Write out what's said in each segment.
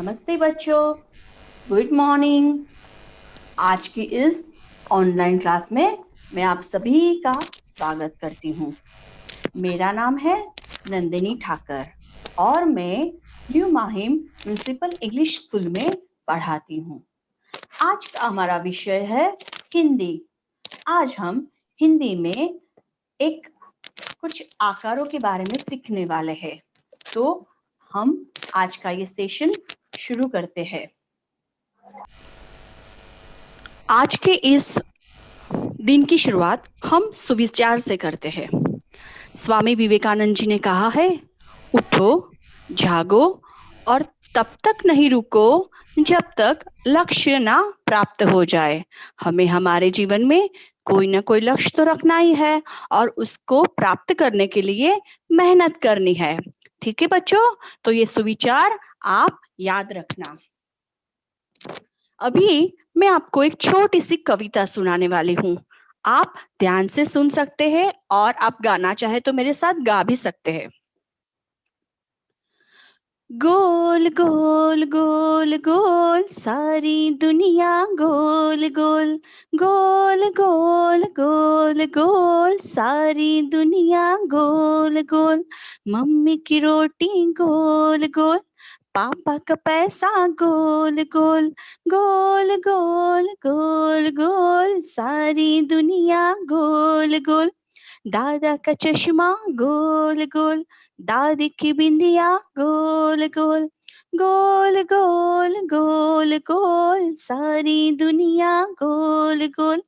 नमस्ते बच्चों, good morning. आज की इस ऑनलाइन क्लास में मैं आप सभी का स्वागत करती हूँ। मेरा नाम है नंदिनी ठाकर और मैं new Mahim municipal English school में पढ़ाती हूँ। आज का हमारा विषय है हिंदी। आज हम हिंदी में कुछ आकारों के बारे में सीखने वाले हैं। तो हम आज का ये सेशन शुरू करते हैं। आज के इस दिन की शुरुआत हम सुविचार से करते हैं। स्वामी विवेकानंद जी ने कहा है, उठो, जागो और तब तक नहीं रुको जब तक लक्ष्य ना प्राप्त हो जाए। हमें हमारे जीवन में कोई ना कोई लक्ष्य तो रखना ही है और उसको प्राप्त करने के लिए मेहनत करनी है। ठीक है बच्चों, तो ये सुविचार आप याद रखना। अभी मैं आपको एक छोटी सी कविता सुनाने वाली हूँ। आप ध्यान से सुन सकते हैं और आप गाना चाहे तो मेरे साथ गा भी सकते हैं। गोल गोल गोल गोल सारी दुनिया गोल गोल, गोल गोल गोल गोल सारी दुनिया गोल गोल, मम्मी की रोटी गोल गोल, पापा का पैसा गोल गोल, गोल गोल गोल गोल सारी दुनिया गोल गोल, दादा का चश्मा गोल गोल, दादी की बिंदिया गोल गोल, गोल गोल गोल गोल सारी दुनिया गोल गोल,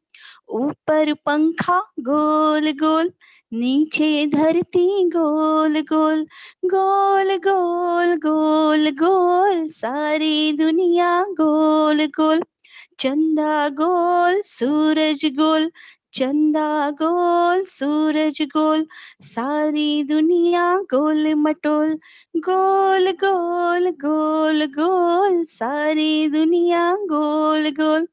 ऊपर पंखा गोल गोल, नीचे धरती गोल गोल, गोल गोल गोल गोल सारी दुनिया गोल गोल, चंदा गोल सूरज गोल, चंदा गोल सूरज गोल, सारी दुनिया गोल मटोल, गोल गोल गोल गोल सारी दुनिया गोल गोल।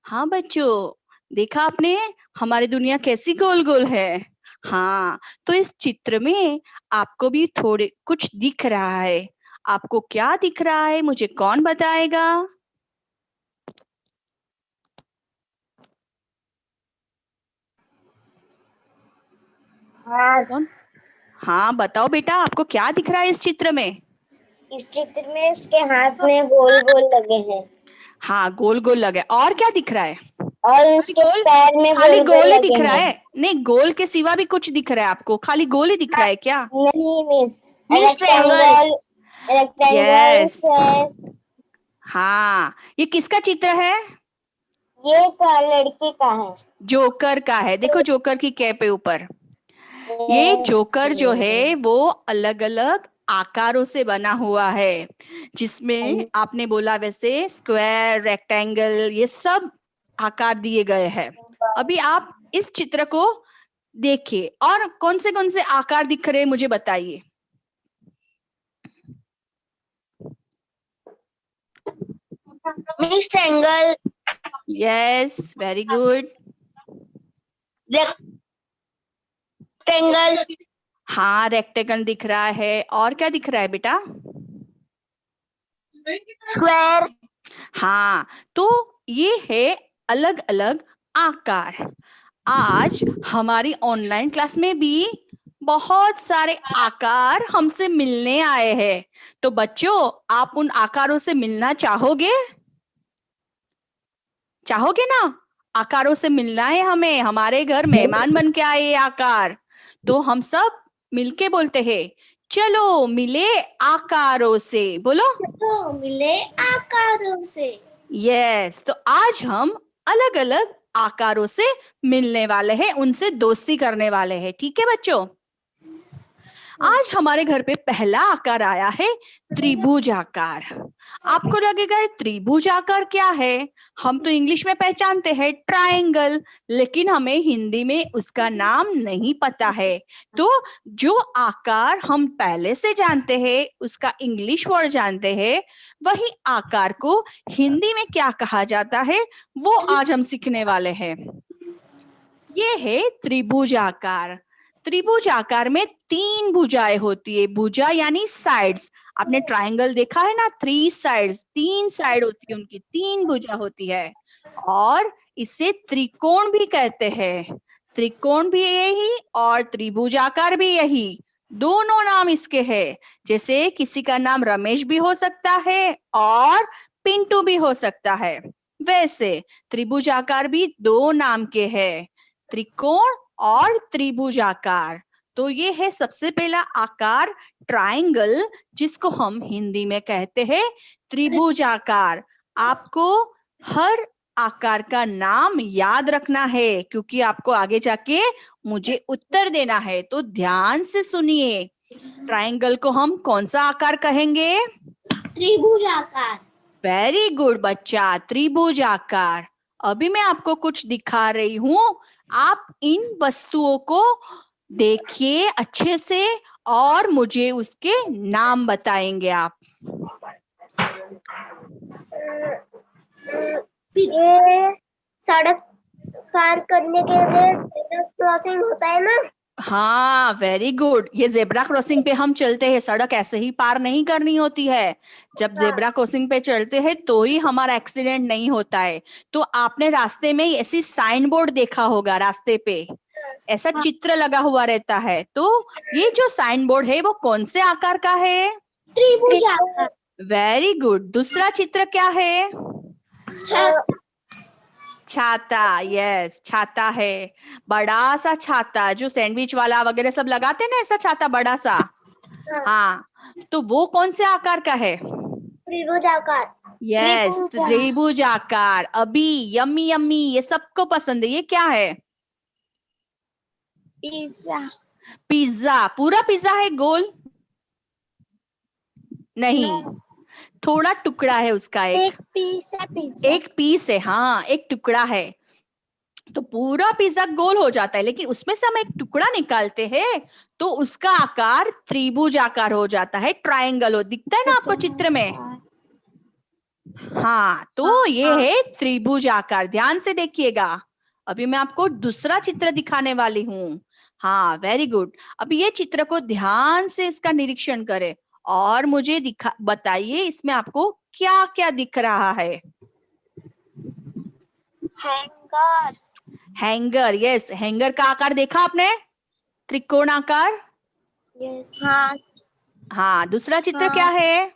हाँ बच्चों, देखा आपने हमारी दुनिया कैसी गोल गोल है। हाँ, तो इस चित्र में आपको भी थोड़े कुछ दिख रहा है। आपको क्या दिख रहा है, मुझे कौन बताएगा? कौन? हाँ बताओ बेटा, आपको क्या दिख रहा है इस चित्र में? इस चित्र में इसके हाथ में गोल गोल लगे हैं। हाँ, गोल गोल लगे। और क्या दिख रहा है? और उसके पैर में खाली गोल गोल गोल ही लगे दिख रहा हैं। है? नहीं, गोल के सिवा भी कुछ दिख रहा है आपको? खाली गोल ही दिख रहा है क्या? नहीं miss, miss rectangle, rectangle yes. है। हाँ, ये किसका चित्र है? ये एक लड़के का है। जोकर का है। देखो जोकर की कैप है ऊपर। ये यस, जोकर जो है वो अलग अलग आकारों से बना हुआ है, जिसमें आपने बोला वैसे स्क्वायर, रेक्टेंगल, ये सब आकार दिए गए हैं। अभी आप इस चित्र को देखिए और कौन से आकार दिख रहे हैं मुझे बताइए। Miss triangle, yes, very good. Rectangle, हाँ, रेक्टेंगल दिख रहा है। और क्या दिख रहा है बेटा? स्क्वायर। हाँ, तो ये है अलग अलग आकार। आज हमारी ऑनलाइन क्लास में भी बहुत सारे आकार हमसे मिलने आए हैं। तो बच्चों, आप उन आकारों से मिलना चाहोगे? चाहोगे ना? आकारों से मिलना है हमें। हमारे घर मेहमान बन के आए ये आकार। तो हम सब मिलके बोलते हैं, चलो मिले आकारों से। बोलो, तो मिले आकारों से। यस। तो आज हम अलग अलग आकारों से मिलने वाले हैं, उनसे दोस्ती करने वाले हैं। ठीक है बच्चों? आज हमारे घर पे पहला आकार आया है त्रिभुज आकार। आपको लगेगा ये त्रिभुज आकार क्या है? हम तो इंग्लिश में पहचानते हैं ट्रायंगल, लेकिन हमें हिंदी में उसका नाम नहीं पता है। तो जो आकार हम पहले से जानते हैं, उसका इंग्लिश वर्ड जानते हैं, वही आकार को हिंदी में क्या कहा जाता है वो आज हम सीखने वाले हैं। ये है त्रिभुज आकार। त्रिभुज आकार में 3 भुजाएं होती है। भुजा यानी साइड्स। आपने ट्रायंगल देखा है ना, 3 साइड्स, 3 साइड होती है उनकी, 3 भुजा होती है। और इसे त्रिकोण भी कहते हैं। त्रिकोण भी यही और त्रिभुज आकार भी यही, दोनों नाम इसके हैं। जैसे किसी का नाम रमेश भी हो सकता है और पिंटू भी हो सकता है, वैसे त्रिभुज आकार भी 2 नाम के हैं, त्रिकोण और त्रिभुज आकार। तो ये है सबसे पहला आकार ट्रायंगल, जिसको हम हिंदी में कहते हैं त्रिभुज आकार। आपको हर आकार का नाम याद रखना है, क्योंकि आपको आगे जाके मुझे उत्तर देना है। तो ध्यान से सुनिए, ट्रायंगल को हम कौन सा आकार कहेंगे? त्रिभुज आकार। वेरी गुड बच्चा, त्रिभुज आकार। अभी मैं आपको कुछ दिखा रही हूं, आप इन वस्तुओं को देखिए अच्छे से और मुझे उसके नाम बताएंगे आप। ये सड़क पार करने के लिए क्रॉसिंग होता है ना? हाँ, वेरी गुड। ये जेब्रा क्रॉसिंग पे हम चलते हैं, सड़क ऐसे ही पार नहीं करनी होती है। जब जेब्रा क्रॉसिंग पे चलते हैं तो ही हमारा एक्सीडेंट नहीं होता है। तो आपने रास्ते में ऐसी साइन बोर्ड देखा होगा, रास्ते पे ऐसा चित्र लगा हुआ रहता है। तो ये जो साइन बोर्ड है वो कौन से आकार का है? त्रिभुज आकार। Very good. दूसरा चित्र क्या है? छाता। यस, छाता है, बड़ा सा छाता जो सैंडविच वाला वगैरह सब लगाते हैं ना, ऐसा छाता बड़ा सा। हाँ, तो वो कौन से आकार का है? त्रिभुज आकार। यस, त्रिभुज आकार। अभी यम्मी यम्मी ये सबको पसंद है। ये क्या है? पिज्जा। पिज्जा। पूरा पिज्जा है गोल? नहीं, थोड़ा टुकड़ा है उसका, एक पीस है पिज्जा। एक पीस है। हाँ, एक टुकड़ा है। तो पूरा पिज्जा गोल हो जाता है, लेकिन उसमें से हम एक टुकड़ा निकालते हैं तो उसका आकार त्रिभुज आकार हो जाता है, ट्रायंगल हो। दिखता है ना आपको चित्र में? हाँ, तो ये है त्रिभुज आकार। ध्यान से देखिएगा, अभी मैं आपको दूसरा चित्र दिखाने वाली हूँ। हाँ, वेरी गुड। अभी ये चित्र को ध्यान से इसका निरीक्षण करें और मुझे बताइए इसमें आपको क्या क्या दिख रहा है? हैंगर। हैंगर। यस, हैंगर का आकार देखा आपने? त्रिकोण आकार। हाँ। हाँ, दूसरा चित्र क्या है?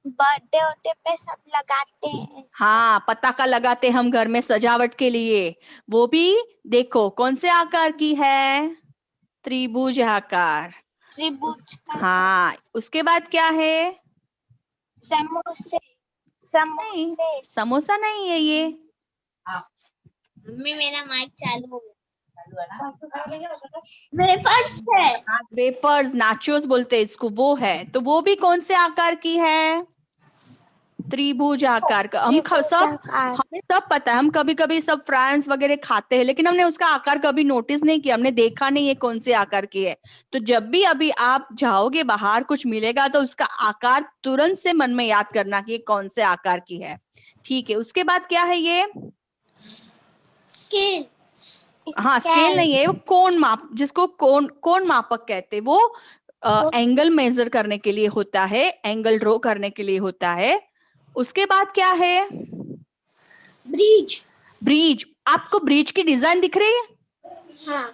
बर्थडे वर्डे पे सब लगाते हैं। हाँ, पताका लगाते हम घर में सजावट के लिए। वो भी देखो कौन से आकार की है? त्रिभुज आकार। त्रिभुज का। हाँ, उसके बाद क्या है? समोसे। नहीं, समोसा नहीं है ये। मम्मी मेरा माइक चालू हो गया। वेफर्स है। वेफर्स, नाचोस बोलते हैं इसको, वो है। तो वो भी कौन से आकार की है? त्रिभुज आकार का। हमें सब पता है, हम कभी कभी सब फ्रांस वगैरह खाते हैं, लेकिन हमने उसका आकार कभी नोटिस नहीं किया, हमने देखा नहीं है कौन से आकार की है। तो जब भी अभी आप जाओगे बाहर, कुछ मिलेगा तो उसका आकार तुरंत से मन में याद करना कि ये कौन से आकार की है। ठीक है, उसके बाद क्या है ये? स्केल। हाँ, स्केल नहीं है, वो कोण माप, जिसको कोण मापक कहते हैं। वो एंगल मेजर करने के लिए होता है, एंगल ड्रॉ करने के लिए होता है। उसके बाद क्या है? ब्रिज। ब्रिज। आपको ब्रिज की डिजाइन दिख रही है? हाँ।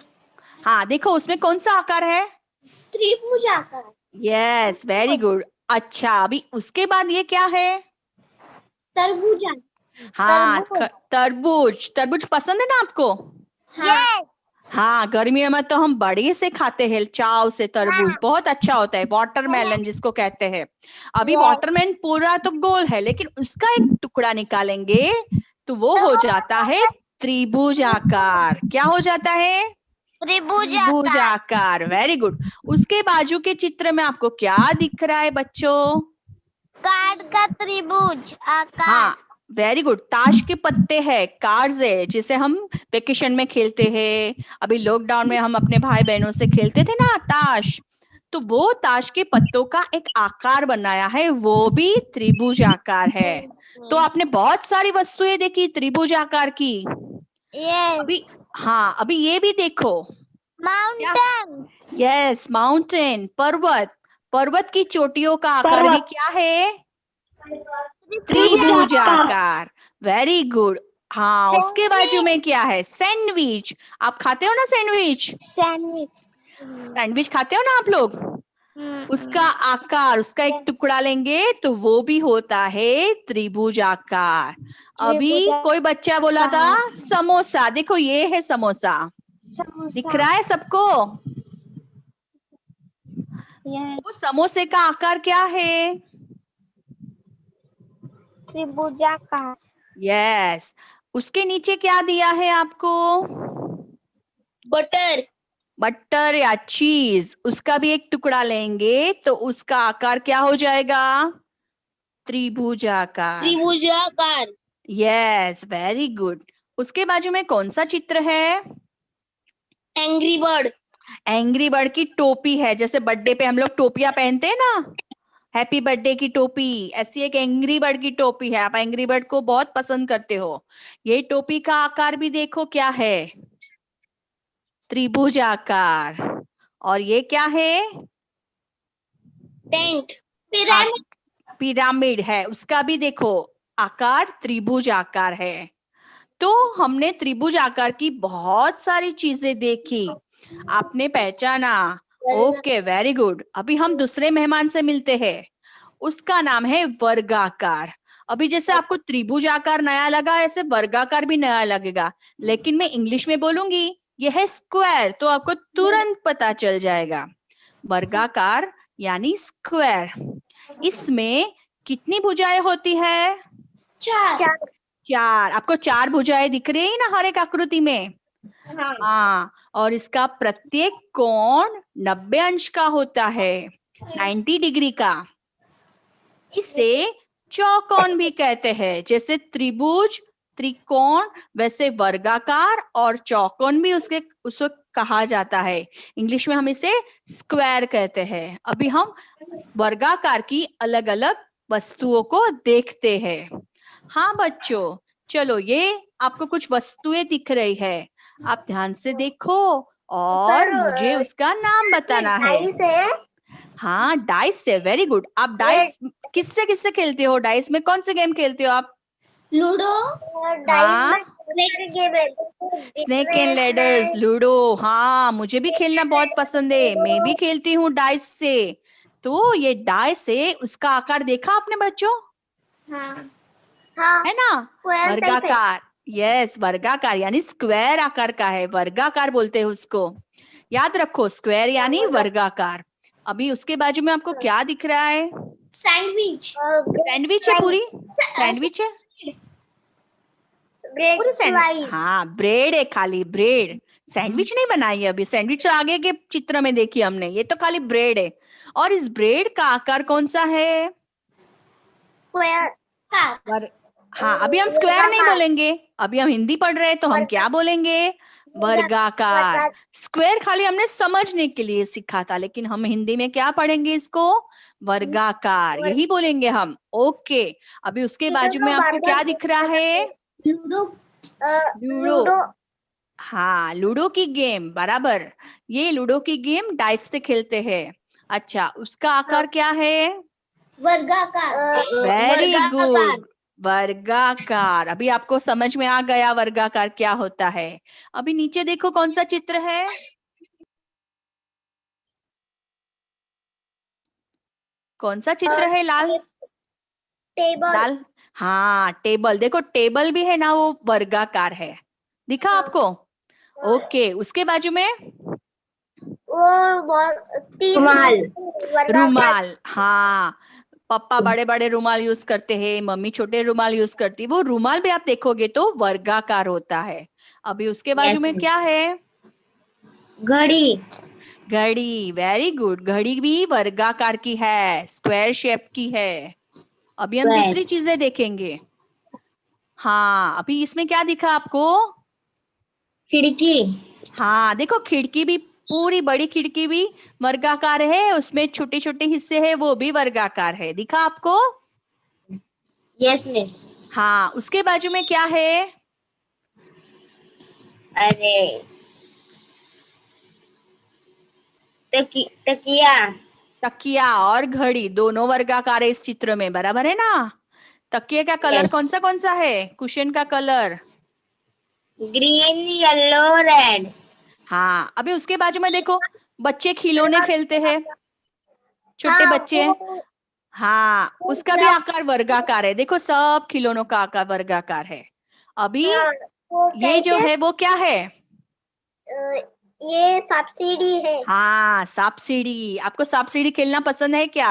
हाँ, देखो उसमें कौन सा आकार है? त्रिभुज आकार। Yes, very good. अच्छा, अभी उसके बाद ये क्या है? तरबूज। हाँ, तरबूज। तरबूज पसंद है ना आपको? हाँ। हाँ, गर्मियों में तो हम बड़े से खाते हैं चाव से तरबूज, बहुत अच्छा होता है। वाटरमेलन जिसको कहते हैं। अभी वाटरमेलन पूरा तो गोल है, लेकिन उसका एक टुकड़ा निकालेंगे तो वो हो जाता है त्रिभुज आकार। क्या हो जाता है? त्रिभुज आकार। Very good. उसके बाजू के चित्र में आपको क्या दिख रहा है बच्चों? कार्ड का त्रिभुज आकार। हाँ, वेरी गुड। ताश के पत्ते हैं, कार्ड्स है, जिसे हम वेकेशन में खेलते हैं। अभी लॉकडाउन में हम अपने भाई बहनों से खेलते थे ना ताश, तो वो ताश के पत्तों का एक आकार बनाया है, वो भी त्रिभुज आकार है। तो आपने बहुत सारी वस्तुएं देखी त्रिभुज आकार की। अभी Yes. हाँ, अभी ये भी देखो, Mountain. यस, माउंटेन, पर्वत। पर्वत की चोटियों का आकार भी क्या है? त्रिभुजाकार। Very good. हाँ, उसके बाजू में क्या है? सैंडविच। आप खाते हो ना सैंडविच? Sandwich. सैंडविच खाते हो ना आप लोग? उसका आकार, उसका एक टुकड़ा लेंगे तो वो भी होता है त्रिभुजाकार। अभी कोई बच्चा बोला था समोसा। देखो ये है समोसा, दिख रहा है सबको? वो Yes. समोसे का आकार क्या है? त्रिभुजाकार. यस। उसके नीचे क्या दिया है आपको? बटर. बटर या चीज। उसका भी एक टुकड़ा लेंगे तो उसका आकार क्या हो जाएगा? त्रिभुजाकार। त्रिभुजाकार. Yes, very good. उसके बाजू में कौन सा चित्र है? Angry bird. एंग्री बर्ड की टोपी है। जैसे बर्थडे पे हम लोग टोपियां पहनते हैं ना, हैप्पी बर्थडे की टोपी, ऐसी एक एंग्री बर्ड की टोपी है। आप एंग्री बर्ड को बहुत पसंद करते हो। ये टोपी का आकार भी देखो क्या है? त्रिभुजाकार। और ये क्या है? टेंट. हाँ, पिरामिड है। उसका भी देखो आकार त्रिभुज आकार है। तो हमने त्रिभुज आकार की बहुत सारी चीजें देखी, आपने पहचाना। Okay, very good. अभी हम दूसरे मेहमान से मिलते हैं। उसका नाम है वर्गाकार। अभी जैसे आपको त्रिभुज आकार नया लगा, ऐसे वर्गाकार भी नया लगेगा, लेकिन मैं इंग्लिश में बोलूंगी यह है स्क्वायर, तो आपको तुरंत पता चल जाएगा। वर्गाकार यानी स्क्वायर। इसमें कितनी भुजाएं होती है? चार. चार। आपको चार भुजाएं दिख रही है ना हर एक आकृति में? हाँ. हाँ, और इसका प्रत्येक कोण 90 अंश का होता है, 90 डिग्री का। इसे चौकोन भी कहते हैं। जैसे त्रिभुज, त्रिकोण, वैसे वर्गाकार और चौकोन भी उसको कहा जाता है। इंग्लिश में हम इसे स्क्वायर कहते हैं। अभी हम वर्गाकार की अलग अलग वस्तुओं को देखते हैं। हाँ बच्चों, चलो, ये आपको कुछ वस्तुएं दिख रही है, आप ध्यान से देखो और मुझे उसका नाम बताना है। डाइस है। हाँ, डाइस से। Very good. आप डाइस किससे किससे खेलते हो? डाइस में कौन से गेम खेलते हो आप? लूडो. डाइस हाँ, में बहुत सारे गेम है। Snake and ladders, ludo. हाँ, मुझे भी खेलना बहुत पसंद है, मैं भी खेलती हूँ डाइस से। तो ये डाइस से, उसका आकार देखा आपने बच्चों? हाँ. हाँ, है ना? स्क्वायर टाइप है। वर्गाकार। यस, वर्गाकार यानी स्क्वायर आकार का है, वर्गाकार बोलते हैं उसको। याद रखो, स्क्वायर यानी वर्गाकार। अभी उसके बाजू में आपको क्या दिख रहा है? सैंडविच. सैंडविच है पूरी? सैंडविच है ब्रेड पूरी सैंडविच? स्लाइस। हाँ, ब्रेड है, खाली ब्रेड। सैंडविच नहीं बनाई है अभी। सैंडविच तो आगे के चित्र में देखी हमने, ये तो खाली ब्रेड है। और इस ब्रेड का आकार कौन सा है? स्क्वायर। वर हाँ, अभी हम स्क्वायर नहीं बोलेंगे, अभी हम हिंदी पढ़ रहे हैं तो हम क्या बोलेंगे? वर्गाकार। स्क्वायर खाली हमने समझने के लिए सीखा था, लेकिन हम हिंदी में क्या पढ़ेंगे इसको? वर्गाकार, यही बोलेंगे हम। ओके, अभी उसके बाजू में आपको क्या दिख रहा है? लूडो. लूडो। लूडो। हाँ, लूडो की गेम, बराबर। ये लूडो की गेम डाइस से खेलते हैं। अच्छा, उसका आकार क्या है? वर्गाकार. वेरी गुड, वर्गाकार। अभी आपको समझ में आ गया वर्गाकार क्या होता है। अभी नीचे देखो कौन सा चित्र है? कौन सा चित्र है? लाल टेबल। लाल। हाँ, टेबल। देखो टेबल भी है ना, वो वर्गाकार है। दिखा आपको? ओके, उसके बाजू में वो बहुत तीन रुमाल. वर्गाकार। रुमाल। हाँ, पापा बड़े बड़े रुमाल यूज करते हैं, मम्मी छोटे रुमाल यूज करती है। वो रुमाल भी आप देखोगे तो वर्गाकार होता है। अभी उसके बाजू में क्या है? घड़ी. घड़ी। वेरी गुड, घड़ी भी वर्गाकार की है, स्क्वायर शेप की है। अभी हम दूसरी चीजें देखेंगे। हाँ, अभी इसमें क्या दिखा आपको? खिड़की. हाँ, देखो खिड़की भी, पूरी बड़ी खिड़की भी वर्गाकार है, उसमें छोटे छोटे हिस्से हैं, वो भी वर्गाकार है। दिखा आपको? Yes miss. हाँ, उसके बाजू में क्या है? अरे तकिया। तकिया और घड़ी दोनों वर्गाकार है इस चित्र में, बराबर है ना। तकिए का कलर Yes. कौन सा है, कुशन का कलर? Green yellow red. हाँ, अभी उसके बाजू में देखो, बच्चे खिलौने खेलते हैं, छोटे बच्चे। हाँ, उसका भी आकार वर्गाकार है, देखो सब खिलौनों का आकार वर्गाकार है। अभी वो ये जो कैसे? है वो क्या है? ये सब्सिडी है। हाँ, सांप सीढ़ी। आपको सांप सीढ़ी खेलना पसंद है क्या?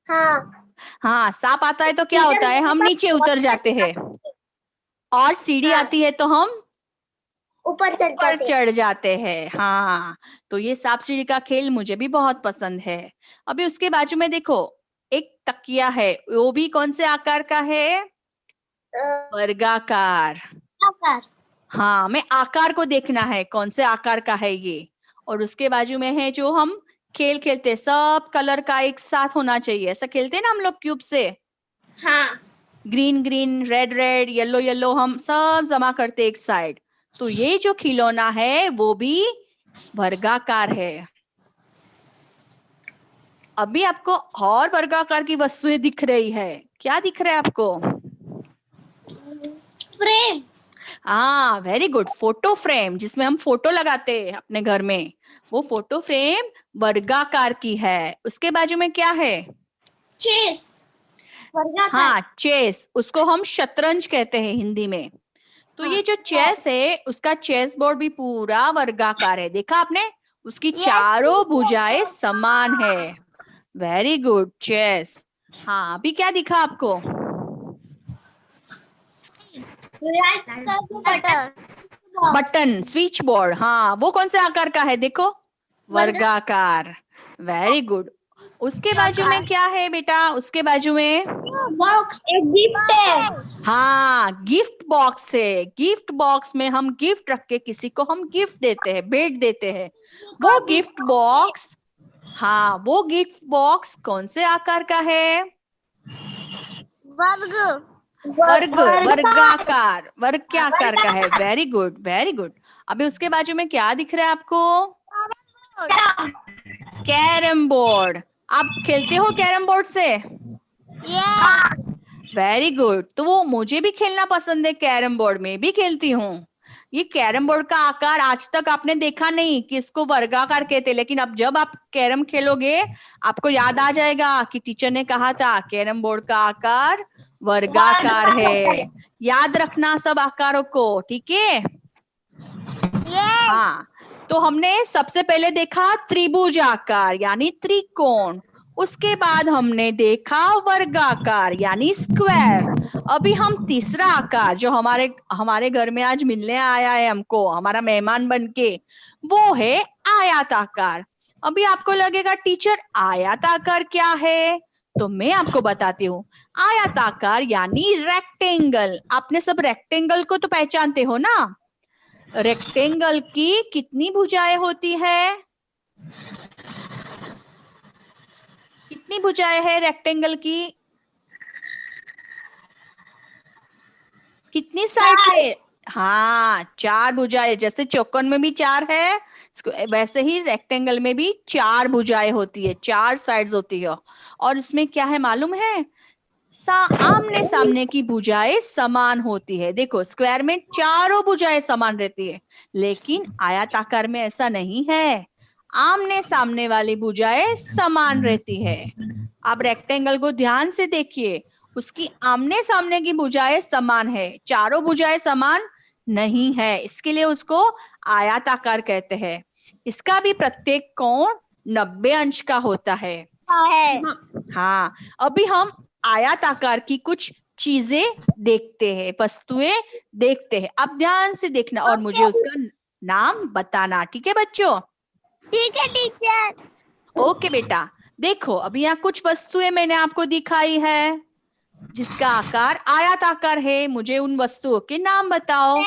हाँ। हाँ, सांप आता है तो क्या टीचर होता है, मेरे हम पास नीचे बहुत उतर जाते सारे हैं, सब्सिडी है। और सीढ़ी हाँ, आती है तो हम ऊपर चढ़ ऊपर जाते। चढ़ जाते हैं। हाँ, तो ये सांप सीढ़ी का खेल मुझे भी बहुत पसंद है। अभी उसके बाजू में देखो, एक तकिया है, वो भी कौन से आकार का है? वर्गाकार। आकार। हाँ, मैं आकार को देखना है कौन से आकार का है ये। और उसके बाजू में है जो हम खेल खेलते, सब कलर का एक साथ होना चाहिए, ऐसा खेलते हैं ना हम लोग क्यूब से, हाँ। Green green, red red, yellow yellow, हम सब जमा करते एक साइड। तो ये जो खिलौना है वो भी वर्गाकार है। अभी आपको और वर्गाकार की वस्तुएं दिख रही है, क्या दिख रहा है आपको? फ्रेम। हाँ, वेरी गुड, फोटो फ्रेम, जिसमें हम फोटो लगाते हैं अपने घर में, वो फोटो फ्रेम वर्गाकार की है। उसके बाजू में क्या है? चेस। वर्गाकार। हाँ, चेस, उसको हम शतरंज कहते हैं हिंदी में। तो ये जो चेस है उसका चेस बोर्ड भी पूरा वर्गाकार है, देखा आपने, उसकी चारों भुजाएं समान है। वेरी गुड, चेस। हाँ, अभी क्या दिखा आपको? बटन, स्विच बोर्ड, हाँ, वो कौन से आकार का है, देखो, वर्गाकार। Very good. उसके बाजू में क्या है बेटा, उसके बाजू में? बॉक्स। एक गिफ्ट है। हाँ, गिफ्ट बॉक्स है। गिफ्ट बॉक्स में हम गिफ्ट रख के किसी को हम गिफ्ट देते हैं, भेंट देते हैं। वो गिफ्ट बॉक्स, हाँ, वो गिफ्ट बॉक्स कौन से आकार का है? वर्ग। वर्ग, वर्गाकार, वर्ग के आकार का है। Very good, very good. अभी उसके बाजू में क्या दिख रहा है आपको? Carrom board. आप खेलते हो कैरम बोर्ड से? Very good. तो वो मुझे भी खेलना पसंद है, कैरम बोर्ड में भी खेलती हूँ। ये कैरम बोर्ड का आकार आज तक आपने देखा नहीं कि इसको वर्गाकार कहते, लेकिन अब जब आप कैरम खेलोगे आपको याद आ जाएगा कि टीचर ने कहा था कैरम बोर्ड का आकार वर्गाकार है। याद रखना सब आकारों को, ठीक है? हाँ, तो हमने सबसे पहले देखा त्रिभुज आकार यानी त्रिकोण, उसके बाद हमने देखा वर्गाकार यानी स्क्वायर। अभी हम तीसरा आकार जो हमारे हमारे घर में आज मिलने आया है हमको, हमारा मेहमान बनके, वो है आयताकार। अभी आपको लगेगा टीचर आयताकार क्या है, तो मैं आपको बताती हूँ। आयताकार यानी रेक्टेंगल। आपने सब रेक्टेंगल को तो पहचानते हो ना। रेक्टेंगल की कितनी भुजाएं होती है? कितनी भुजाएं है रेक्टेंगल की? कितनी साइड से? हाँ, 4 भुजाएं। जैसे चौकोन में भी 4 है, वैसे ही रेक्टेंगल में भी 4 भुजाएं होती है, 4 साइड्स होती है। और इसमें क्या है मालूम है? आमने सामने की भुजाएं समान होती है। देखो, स्क्वायर में चारों भुजाएं समान रहती है, लेकिन आयताकार में ऐसा नहीं है, आमने सामने वाली भुजाएं समान रहती है। आप रेक्टेंगल को ध्यान से देखिए, उसकी आमने सामने की भुजाएं समान है, चारों भुजाएं समान नहीं है, इसके लिए उसको आयताकार कहते हैं। इसका भी प्रत्येक कोण 90 अंश का होता है। हाँ, अभी हम आयताकार की कुछ चीजें देखते हैं, वस्तुएं देखते हैं। आप ध्यान से देखना और मुझे उसका नाम बताना, ठीक है बच्चों? ठीक है टीचर। ओके बेटा। देखो, अभी यहाँ कुछ वस्तुएं मैंने आपको दिखाई है जिसका आकार आयताकार है। मुझे उन वस्तुओं के नाम बताओ।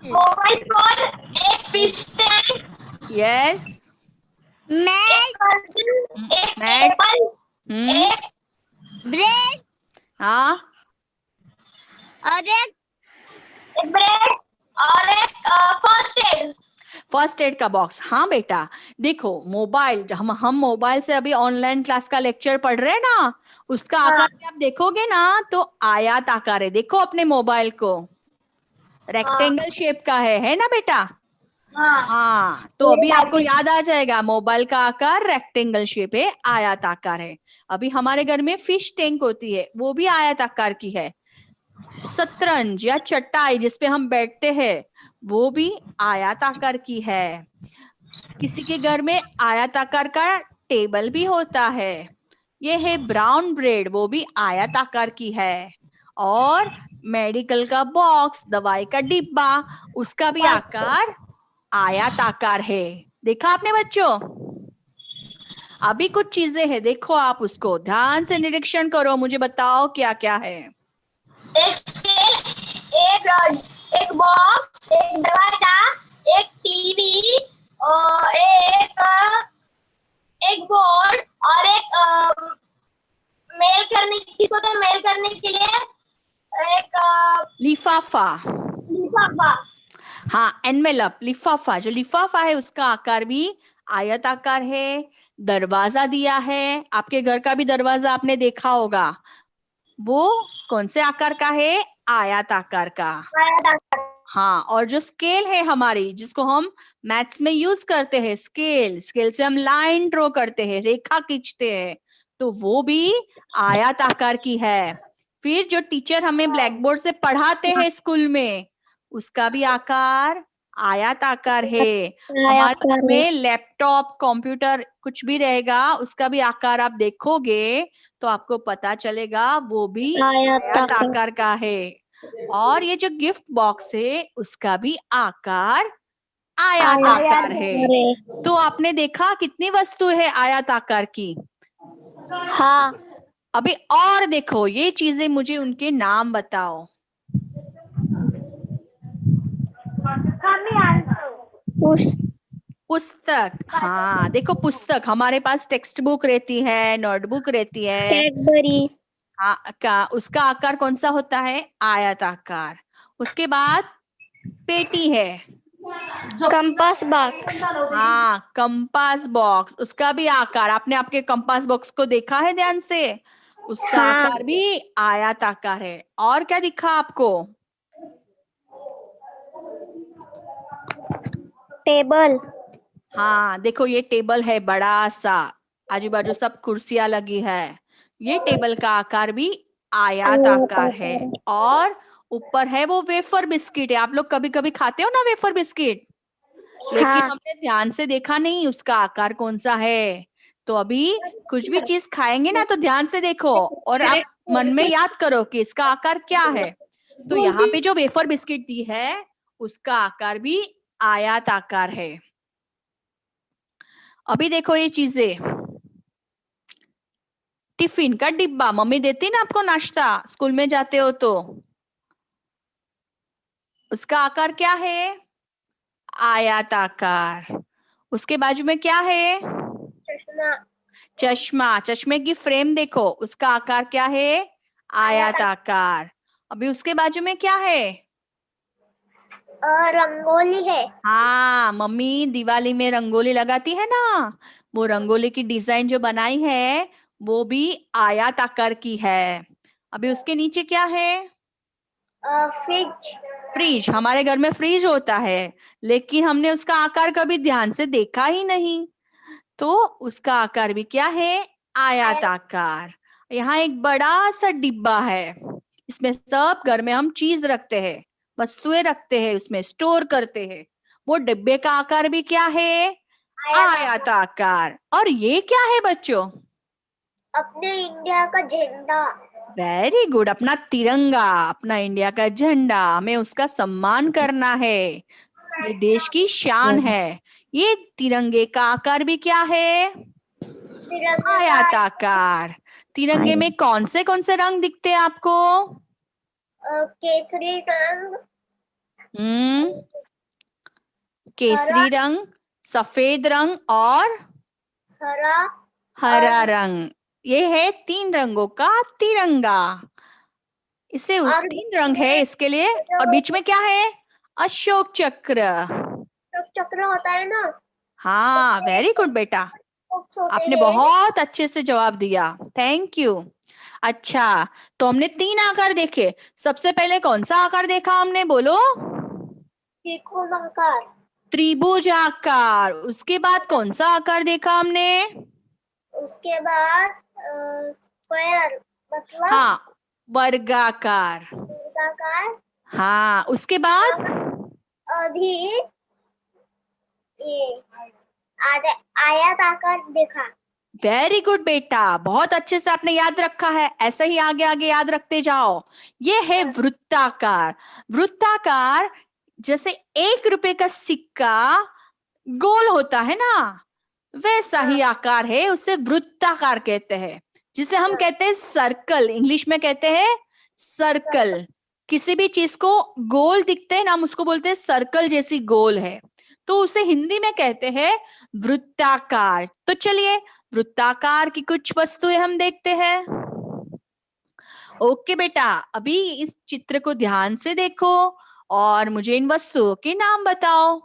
मोबाइल फोन, एक पिस्टन, यस, मैट, एक मैट, टेबल, एक ब्रेड हाँ, और एक ब्रेड, और एक फर्स्ट एड। फर्स्ट एड का बॉक्स, हाँ बेटा। देखो मोबाइल, हम मोबाइल से अभी ऑनलाइन क्लास का लेक्चर पढ़ रहे हैं ना, उसका आकार भी आप देखोगे ना तो आयत आकार है। देखो अपने मोबाइल को, रेक्टेंगल शेप का है ना बेटा? हाँ। हाँ, तो अभी आपको याद आ जाएगा, मोबाइल का आकार रेक्टेंगल शेप है, आयत आकार है। अभी हमारे घर में फिश टैंक होती है, वो भी आयत आकार की है। शतरंज या चटाई जिसपे हम बैठते हैं, वो भी आयत आकार की है। किसी के घर में आयत आकार का टेबल भी होता है। ये है ब्राउन ब्रेड, वो भी आयत आकार की है। और मेडिकल का बॉक्स, दवाई का डिब्बा, उसका भी आकार आयत आकार है। देखा आपने बच्चों? अभी कुछ चीजें हैं, देखो आप उसको ध्यान से निरीक्षण करो, मुझे बताओ क्या क्या है। एक स्केल, एक बॉक्स, एक दरवाजा, एक टीवी, और एक बोर्ड, और एक मेल करने, किसको तो मेल करने के लिए एक लिफाफा, लिफाफा। हाँ एनवेलप, लिफाफा। जो लिफाफा है उसका आकार भी आयत आकार है। दरवाजा दिया है, आपके घर का भी दरवाजा आपने देखा होगा, वो कौन से आकार का है? आयत आकार का। हाँ, और जो स्केल है हमारी, जिसको हम मैथ्स में यूज करते हैं, स्केल, स्केल से हम लाइन ड्रॉ करते हैं, रेखा खींचते हैं, तो वो भी आयत आकार की है। फिर जो टीचर हमें ब्लैक बोर्ड से पढ़ाते हैं स्कूल में, उसका भी आकार आयत आकार है। हमारे घर में लैपटॉप, कंप्यूटर कुछ भी रहेगा, उसका भी आकार आप देखोगे तो आपको पता चलेगा वो भी आयत आकार का है। और ये जो गिफ्ट बॉक्स है उसका भी आकार आयत आकार है। तो आपने देखा कितनी वस्तु है आयत आकार की। हाँ। अभी और देखो, ये चीजें मुझे उनके नाम बताओ। पुस्तक, हाँ देखो पुस्तक, हमारे पास टेक्स्ट बुक रहती है, नोटबुक रहती है। कैडबरी। हाँ, का उसका आकार कौन सा होता है? आयत आकार। उसके बाद पेटी है, कंपास बॉक्स। हाँ कंपास बॉक्स, उसका भी आकार, आपने आपके कंपास बॉक्स को देखा है ध्यान से? उसका हाँ। आकार भी आयत आकार है। और क्या दिखा आपको? टेबल। हाँ देखो, ये टेबल है बड़ा सा, आजू बाजू सब कुर्सियां लगी है, ये टेबल का आकार भी आयत आकार है। और ऊपर है वो वेफर बिस्किट है, आप लोग कभी कभी खाते हो ना वेफर बिस्किट, लेकिन हाँ। हमने ध्यान से देखा नहीं उसका आकार कौन सा है। तो अभी कुछ भी चीज खाएंगे ना तो ध्यान से देखो, और आप मन में याद करो कि इसका आकार क्या है। तो यहाँ पे जो वेफर बिस्किट दी है उसका आकार भी आयत आकार है। अभी देखो ये चीजें, टिफिन का डिब्बा, मम्मी देती ना आपको नाश्ता, स्कूल में जाते हो तो, उसका आकार क्या है? आयत आकार। उसके बाजू में क्या है? चश्मा। चश्मा, चश्मे की फ्रेम देखो, उसका आकार क्या है? आयत आकार। अभी उसके बाजू में क्या है? रंगोली है। हाँ, मम्मी दिवाली में रंगोली लगाती है ना, वो रंगोली की डिजाइन जो बनाई है वो भी आयत आकार की है। अभी उसके नीचे क्या है? फ्रिज। फ्रिज, हमारे घर में फ्रिज होता है, लेकिन हमने उसका आकार कभी ध्यान से देखा ही नहीं, तो उसका आकार भी क्या है? आयत आकार। यहाँ एक बड़ा सा डिब्बा है, इसमें सब घर में हम चीज रखते हैं, वस्तुएं रखते हैं, उसमें स्टोर करते हैं, वो डिब्बे का आकार भी क्या है? आयत आकार। और ये क्या है बच्चों? अपने इंडिया का झंडा। वेरी गुड, अपना तिरंगा, अपना इंडिया का झंडा, हमें उसका सम्मान करना है, ये देश की शान है। ये तिरंगे का आकार भी क्या है? तिरंगे का आयताकार। तिरंगे में कौन से रंग दिखते हैं आपको? केसरी रंग, हम्म, हरा, केसरी रंग, सफेद रंग और हरा हरा और रंग। ये है 3 रंगों का तिरंगा। इसे और 3 रंग है इसके लिए, और बीच में क्या है? अशोक चक्र। तो चक्र होता है ना, हाँ, वेरी गुड बेटा, बॉक्स होते आपने हैं। बहुत अच्छे से जवाब दिया, थैंक यू। अच्छा, तो हमने 3 आकार देखे। सबसे पहले कौन सा आकार देखा हमने, बोलो? त्रिकोणाकार। त्रिभुज आकार। उसके बाद कौन सा आकार देखा हमने? उसके बाद स्क्वायर मतलब हाँ, वर्गाकार। वर्गाकार। हाँ, उसके बाद अभी ये आयत आकार देखा। वेरी गुड बेटा, बहुत अच्छे से आपने याद रखा है, ऐसे ही आगे आगे याद रखते जाओ। ये है वृत्ताकार। वृत्ताकार जैसे 1 रुपए का सिक्का गोल होता है ना, वैसा ही आकार है, उसे वृत्ताकार कहते हैं। जिसे हम कहते हैं सर्कल, इंग्लिश में कहते हैं सर्कल। किसी भी चीज को गोल दिखते हैं ना, हम उसको बोलते हैं सर्कल जैसी गोल है, तो उसे हिंदी में कहते हैं वृत्ताकार। तो चलिए वृत्ताकार की कुछ वस्तुएं हम देखते हैं। ओके बेटा, अभी इस चित्र को ध्यान से देखो और मुझे इन वस्तुओं के नाम बताओ।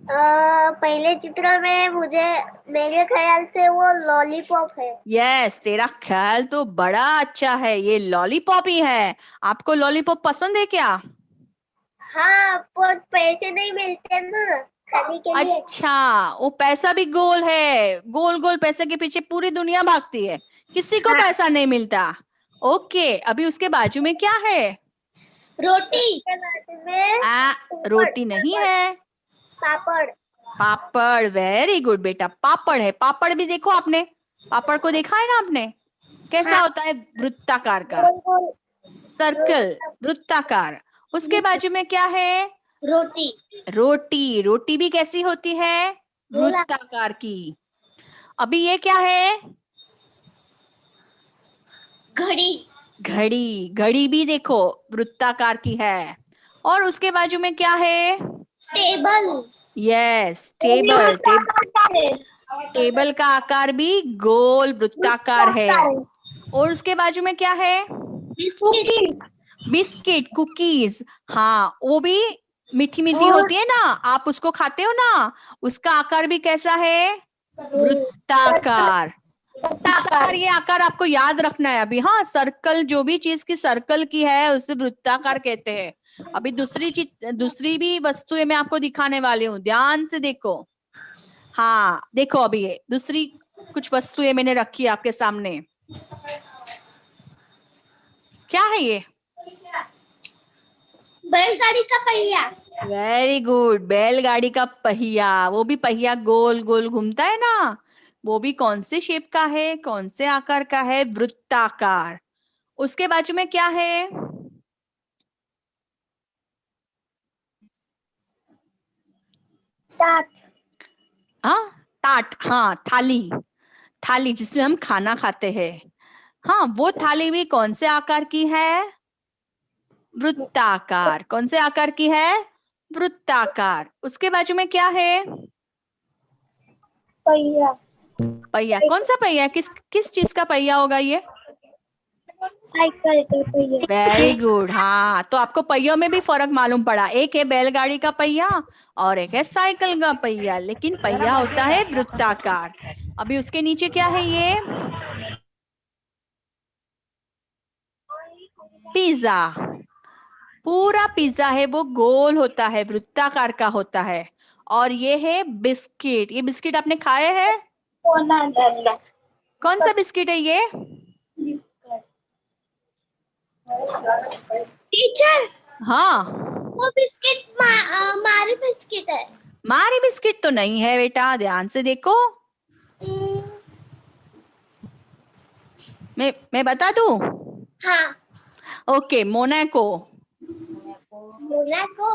पहले चित्र में मुझे मेरे ख्याल से वो लॉलीपॉप है। यस, तेरा ख्याल तो बड़ा अच्छा है, ये लॉलीपॉप ही है। आपको लॉलीपॉप पसंद है क्या? हाँ, पर पैसे नहीं मिलते ना खाने के लिए। अच्छा, वो पैसा भी गोल है, गोल गोल पैसे के पीछे पूरी दुनिया भागती है, किसी को हाँ। पैसा नहीं मिलता। ओके, अभी उसके बाजू में क्या है? रोटी। उसके बाद में रोटी नहीं है, पापड़। पापड़। वेरी गुड बेटा, पापड़ है। पापड़ भी देखो आपने, पापड़ को देखा है ना आपने, कैसा हाँ। होता है? वृत्ताकार का, गोल गोल सर्कल, वृत्ताकार। उसके बाजू में क्या है? रोटी। रोटी। रोटी भी कैसी होती है? वृत्ताकार की। अभी ये क्या है? घड़ी। घड़ी। घड़ी भी देखो वृत्ताकार की है। और उसके बाजू में क्या है? टेबल। Yes, table. टेबल का आकार भी गोल वृत्ताकार है। और उसके बाजू में क्या है? बिस्किट। Biscuit, cookies. हाँ, वो भी मीठी मीठी होती है ना, आप उसको खाते हो ना, उसका आकार भी कैसा है? वृत्ताकार। वृत्ताकार, ये आकार आपको याद रखना है अभी। हाँ, सर्कल, जो भी चीज की सर्कल की है उसे वृत्ताकार कहते हैं। अभी दूसरी चीज, दूसरी भी वस्तुएं मैं आपको दिखाने वाली हूँ, ध्यान से देखो। हाँ देखो, अभी ये दूसरी कुछ वस्तुएं मैंने रखी है आपके सामने। क्या है ये? बैलगाड़ी का पहिया। वेरी गुड, बैलगाड़ी का पहिया। वो भी पहिया गोल गोल घूमता है ना, वो भी कौन से शेप का है, कौन से आकार का है? वृत्ताकार। उसके बाजू में क्या है? टाट। हाँ, ताट। हाँ, थाली। थाली जिसमें हम खाना खाते हैं। हाँ, वो थाली भी कौन से आकार की है? वृत्ताकार। कौन से आकार की है? वृत्ताकार। उसके बाजू में क्या है? पहिया। पहिया। कौन सा पहिया? किस किस चीज का पहिया होगा ये? साइकिल का पहिया। Very good. हाँ, तो आपको पहियों में भी फर्क मालूम पड़ा, एक है बैलगाड़ी का पहिया और एक है साइकिल का पहिया, लेकिन पहिया होता है वृत्ताकार। अभी उसके नीचे क्या है? ये पिज्जा। पूरा पिज्जा है, वो गोल होता है, वृत्ताकार का होता है। और ये है बिस्किट। ये बिस्किट आपने खाए हैं? कौन सा बिस्किट है ये? टीचर, हाँ, वो बिस्किट मारी बिस्किट है। मारी बिस्किट तो नहीं है बेटा, ध्यान से देखो। मैं बता दूं? हाँ, ओके, मोनाको। मोनाको।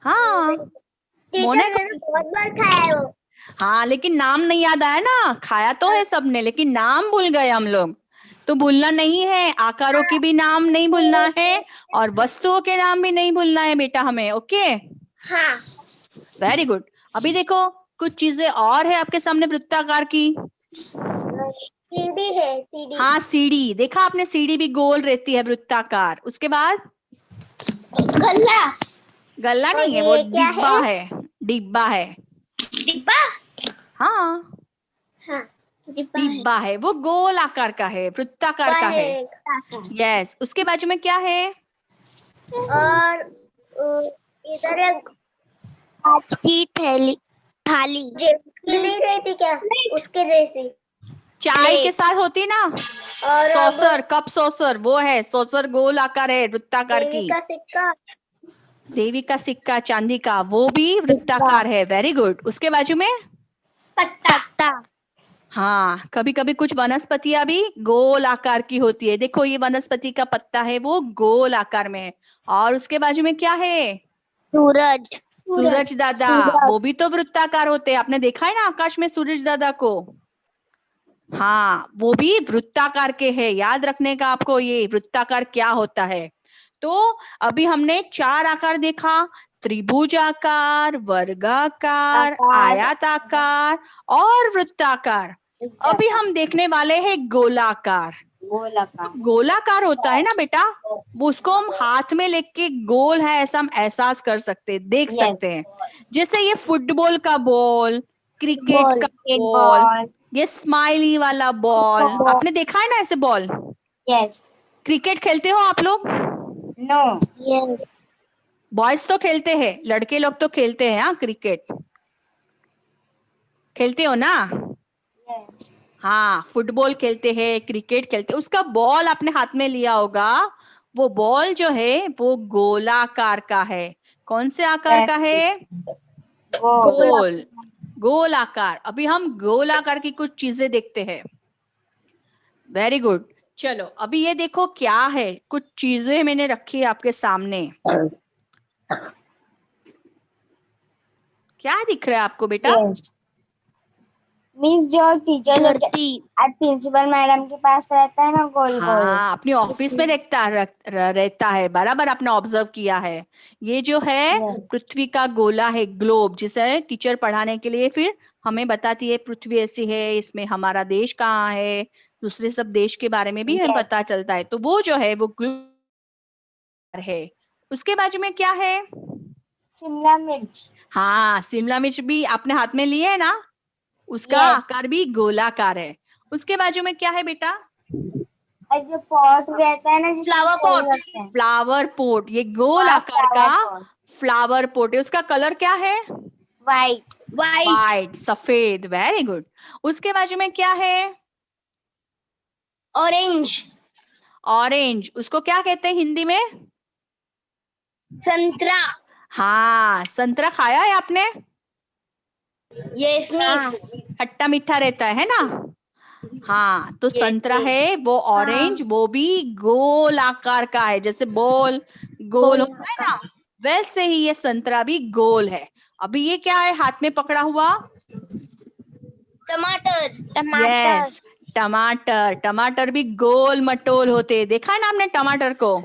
हाँ, टीचर मोनाको। मैंने बहुत बार खाया है वो। हाँ, लेकिन नाम नहीं याद आया ना, खाया तो है सबने, लेकिन नाम भूल गए हम लोग। तो भूलना नहीं है, आकारों की भी नाम नहीं भूलना है और वस्तुओं के नाम भी नहीं भूलना है बेटा हमें। ओके, हाँ। Very good. अभी देखो, कुछ चीजें और है आपके सामने वृत्ताकार की। सीढ़ी है, सीढ़ी। हाँ, सीढ़ी। देखा आपने, सीढ़ी भी गोल रहती है, वृत्ताकार। उसके बाद गल्ला। गल्ला और नहीं है, वो ये क्या डिब्बा है? है, डिब्बा है। डिब्बा। हाँ, हाँ, डिब्बा है। डिब्बा है, वो गोल आकार का है, वृत्ताकार का है। यस, उसके बाजू में क्या है? और इधर एक कांच की थैली, थाली। की नहीं रहती क्या? उसके जैसी। चाय के साथ होती ना, और अब सॉसर, कप सॉसर, वो है सॉसर, गोल आकार है, वृत्ताकार देवी की। का सिक्का। देवी का सिक्का चांदी का, वो भी वृत्ताकार है। Very good. उसके बाजू में पत्ता। हाँ, कभी कभी कुछ वनस्पतियां भी गोल आकार की होती है। देखो, ये वनस्पति का पत्ता है, वो गोल आकार में है। और उसके बाजू में क्या है? सूरज। सूरज दादा, वो भी तो वृत्ताकार होते हैं। आपने देखा है ना आकाश में सूरज दादा को? हाँ, वो भी वृत्ताकार के हैं। याद रखने का आपको, ये वृत्ताकार क्या होता है। तो अभी हमने 4 आकार देखा, त्रिभुजाकार, वर्गाकार, आयताकार और वृत्ताकार। अभी हम देखने वाले हैं गोलाकार। जो गोलाकार होता है ना बेटा, वो उसको हम हाथ में लेके गोल है ऐसा हम एहसास कर सकते हैं, देख सकते हैं। जैसे ये फुटबॉल का बॉल, क्रिकेट का बॉल, ये स्माइली वाला बॉल, आपने देखा है ना ऐसे बॉल? यस। क्रिकेट खेलते हो आप लोग? नो। यस। बॉयज तो खेलते हैं, लड़के लोग तो खेलते हैं। हाँ, क्रिकेट खेलते हो ना? यस। हाँ, फुटबॉल खेलते हैं, क्रिकेट खेलते हैं। उसका बॉल आपने हाथ में लिया होगा, वो बॉल जो है वो गोलाकार का है। कौन से आकार का है? गोल, गोल आकार। अभी हम गोल आकार की कुछ चीजें देखते हैं। Very good. चलो, अभी ये देखो क्या है, कुछ चीजें मैंने रखी है आपके सामने। क्या दिख रहा है आपको बेटा? मीन्स जो टीचर लोग प्रिंसिपल मैडम के पास रहता है ना, गोल गोल। हाँ, अपनी ऑफिस में रहता है, बराबर आपने ऑब्जर्व किया है। ये जो है पृथ्वी का गोला है, ग्लोब, जिसे टीचर पढ़ाने के लिए फिर हमें बताती है पृथ्वी ऐसी है, इसमें हमारा देश कहाँ है, दूसरे सब देश के बारे में भी हमें पता चलता है। तो वो जो है वो ग्लोब है। उसके बाजू में क्या है? शिमला मिर्च। हाँ, शिमला मिर्च भी आपने हाथ में लिए है ना, उसका आकार भी गोलाकार है। उसके बाजू में क्या है बेटा? और जो पॉट रहता है ना, फ्लावर पॉट। फ्लावर पोट, ये गोल आकार का फ्लावर पोट है। उसका कलर क्या है? वाइट। वाइट, सफेद। Very good. उसके बाजू में क्या है? ऑरेंज। ऑरेंज, उसको क्या कहते हैं हिंदी में? संतरा। हाँ, संतरा खाया है आपने? Yes miss. खट्टा मीठा रहता है ना? हाँ, तो संतरा है वो ऑरेंज, वो भी गोल आकार का है। जैसे बॉल गोल होता है ना, वैसे ही ये संतरा भी गोल है। अभी ये क्या है हाथ में पकड़ा हुआ? टमाटर। यस, टमाटर। टमाटर भी गोल मटोल होते हैं। देखा है ना आपने टमाटर को?